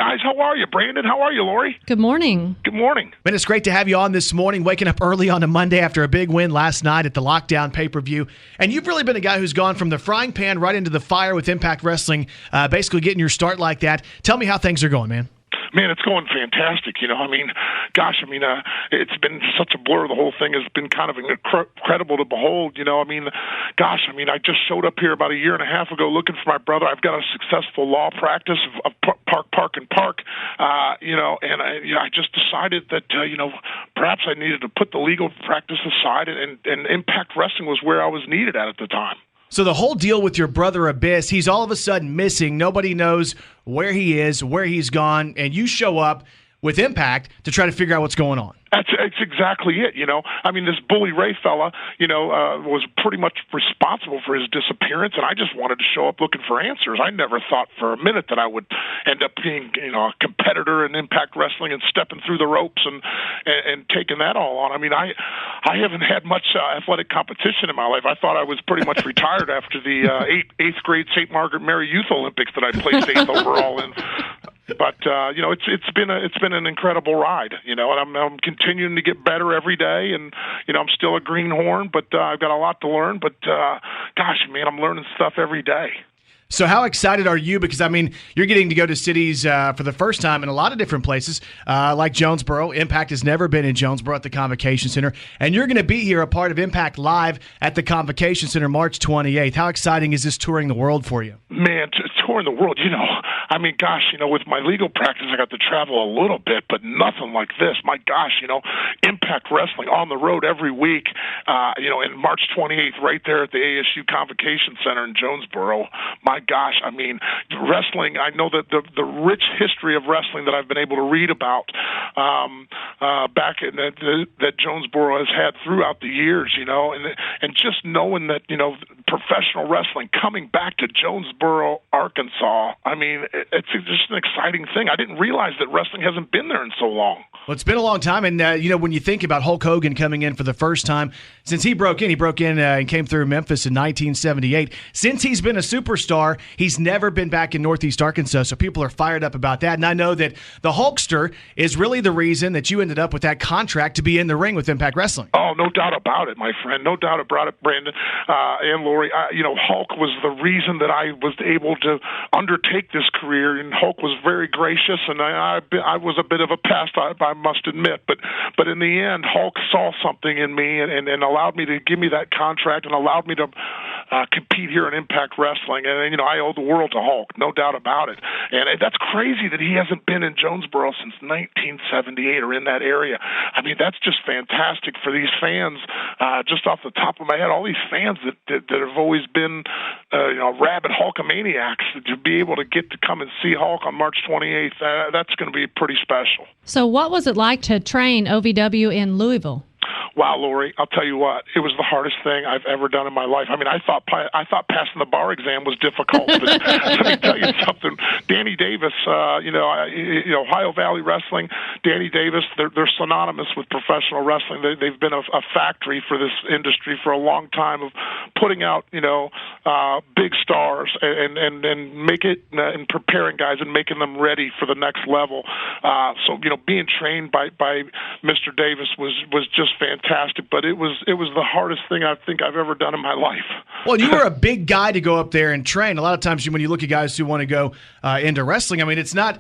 guys. How are you? Brandon, how are you, Lori? Good morning. Good morning. Man, it's great to have you on this morning, waking up early on a Monday after a big win last night at the Lockdown pay-per-view. And you've really been a guy who's gone from the frying pan right into the fire with Impact Wrestling, basically getting your start like that. Tell me how things are going, man. Man, it's going fantastic. It's been such a blur. The whole thing has been kind of incredible to behold. I just showed up here about a year and a half ago looking for my brother. I've got a successful law practice of Park. I just decided that, perhaps I needed to put the legal practice aside, and Impact Wrestling was where I was needed at the time. So the whole deal with your brother Abyss, he's all of a sudden missing. Nobody knows where he is, where he's gone, and you show up with Impact to try to figure out what's going on. That's exactly it, This Bully Ray fella, was pretty much responsible for his disappearance, and I just wanted to show up looking for answers. I never thought for a minute that I would end up being, a competitor in Impact Wrestling and stepping through the ropes and taking that all on. I haven't had much athletic competition in my life. I thought I was pretty much retired after the eighth grade St. Margaret Mary Youth Olympics that I placed 8th overall in. But it's been an incredible ride, and I'm continuing to get better every day, and I'm still a greenhorn, but I've got a lot to learn. But I'm learning stuff every day. So how excited are you? Because, you're getting to go to cities for the first time in a lot of different places, like Jonesboro. Impact has never been in Jonesboro at the Convocation Center. And you're going to be here, a part of Impact Live at the Convocation Center March 28th. How exciting is this touring the world for you? Man, touring the world, with my legal practice, I got to travel a little bit, but nothing like this. My gosh, Impact Wrestling on the road every week, in March 28th, right there at the ASU Convocation Center in Jonesboro. My gosh, wrestling, I know that the rich history of wrestling that I've been able to read about back in that Jonesboro has had throughout the years, and just knowing that, professional wrestling coming back to Jonesboro, Arkansas, it's just an exciting thing. I didn't realize that wrestling hasn't been there in so long. Well, it's been a long time, and when you think about Hulk Hogan coming in for the first time, since he broke in and came through Memphis in 1978. Since he's been a superstar, he's never been back in Northeast Arkansas, so people are fired up about that. And I know that the Hulkster is really the reason that you ended up with that contract to be in the ring with Impact Wrestling. Oh, no doubt about it, my friend. No doubt about it, Brandon and Lori. Hulk was the reason that I was able to undertake this career, and Hulk was very gracious, and I was a bit of a pest, I must admit, but in the end, Hulk saw something in me and allowed me to give me that contract and allowed me to compete here in Impact Wrestling, and I owe the world to Hulk, no doubt about it. And that's crazy that he hasn't been in Jonesboro since 1978 or in that area. That's just fantastic for these fans. Just off the top of my head, all these fans that have always been rabid Hulkamaniacs, to be able to get to come and see Hulk on March 28th, that's going to be pretty special. So what was it like to train OVW in Louisville? Wow, Lori, I'll tell you what, it was the hardest thing I've ever done in my life. I thought passing the bar exam was difficult, but let me tell you something. Danny Davis, Ohio Valley Wrestling, Danny Davis, they're synonymous with professional wrestling. They've been a factory for this industry for a long time of putting out, big stars and make it and preparing guys and making them ready for the next level. So being trained by Mr. Davis was just fantastic, but it was the hardest thing I think I've ever done in my life. Well, you were a big guy to go up there and train. A lot of times when you look at guys who want to go into wrestling, it's not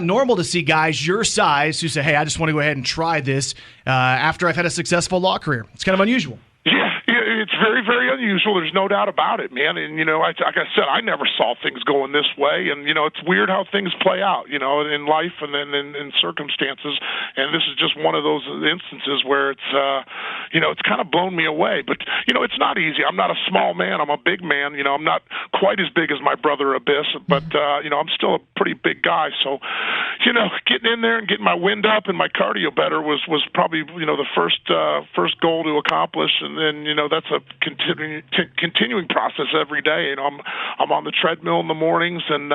normal to see guys your size who say, hey, I just want to go ahead and try this after I've had a successful law career. It's kind of unusual. Yeah, it's very, very unusual. There's no doubt about it, man. And, like I said, I never saw things going this way. And, it's weird how things play out, in life and then in circumstances. And this is just one of those instances where it's, it's kind of blown me away. But, it's not easy. I'm not a small man. I'm a big man. I'm not quite as big as my brother Abyss, but, I'm still a pretty big guy. So, getting in there and getting my wind up and my cardio better was probably, the first goal to accomplish. And then, that's a continuing process every day. I'm on the treadmill in the mornings and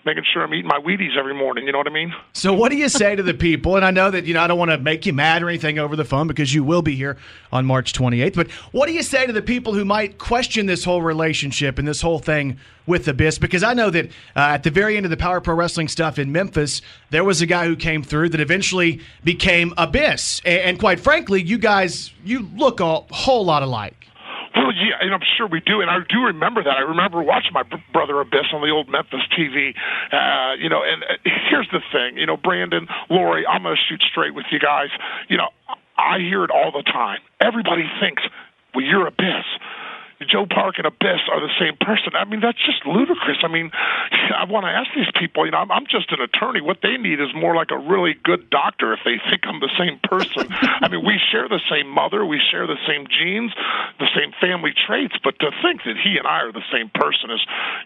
making sure I'm eating my Wheaties every morning. You know what I mean? So what do you say to the people? And I know that, I don't want to make you mad or anything over the phone because you will be here on March 28th. But what do you say to the people who might question this whole relationship and this whole thing with Abyss? Because I know that at the very end of the Power Pro Wrestling stuff in Memphis, there was a guy who came through that eventually became Abyss. And quite frankly, you guys, you look a whole lot alike. Well, yeah, and I'm sure we do, and I do remember that. I remember watching my brother Abyss on the old Memphis TV. And here's the thing, Brandon, Lori, I'm going to shoot straight with you guys. I hear it all the time. Everybody thinks, well, you're Abyss. Joe Park and Abyss are the same person. I mean, that's just ludicrous. I mean, I want to ask these people, I'm just an attorney. What they need is more like a really good doctor if they think I'm the same person. I mean, we share the same mother, we share the same genes, the same family traits, but to think that he and I are the same person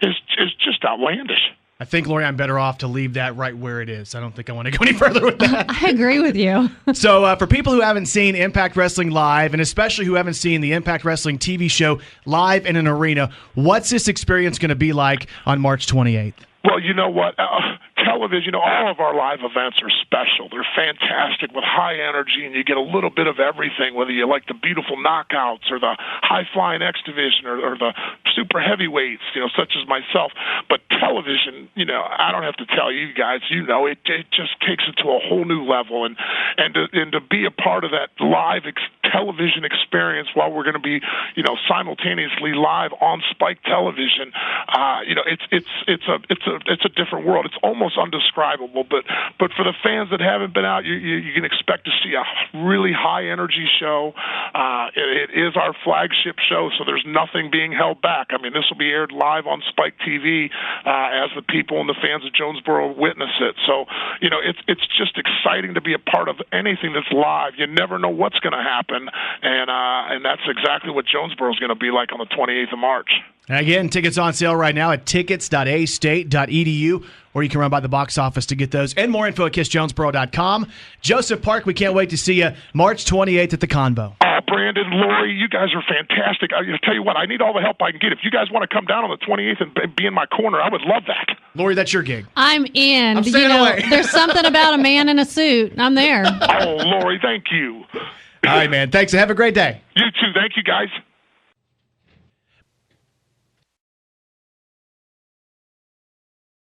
is just outlandish. I think, Lori, I'm better off to leave that right where it is. I don't think I want to go any further with that. I agree with you. So for people who haven't seen Impact Wrestling live, and especially who haven't seen the Impact Wrestling TV show live in an arena, what's this experience going to be like on March 28th? Well, you know what? Television, all of our live events are special. They're fantastic with high energy, and you get a little bit of everything, whether you like the beautiful knockouts or the high-flying X Division or the super heavyweights, such as myself. But television, I don't have to tell you guys, it just takes it to a whole new level. And to be a part of that live television experience while we're going to be, simultaneously live on Spike Television, it's a different world. It's almost undescribable, but for the fans that haven't been out, you can expect to see a really high energy show. It is our flagship show, so there's nothing being held back. I mean, this will be aired live on Spike TV as the people and the fans of Jonesboro witness it. So, it's just exciting to be a part of anything that's live. You never know what's going to happen, and that's exactly what Jonesboro is going to be like on the 28th of March. And again, tickets on sale right now at tickets.astate.edu, or you can run by the box office to get those. And more info at kissjonesboro.com. Joseph Park, we can't wait to see you March 28th at the Convo. Brandon, Lori, you guys are fantastic. I'll tell you what, I need all the help I can get. If you guys want to come down on the 28th and be in my corner, I would love that. Lori, that's your gig. I'm in. I'm staying away. There's something about a man in a suit. I'm there. Oh, Lori, thank you. All right, man. Thanks, and have a great day. You too. Thank you, guys.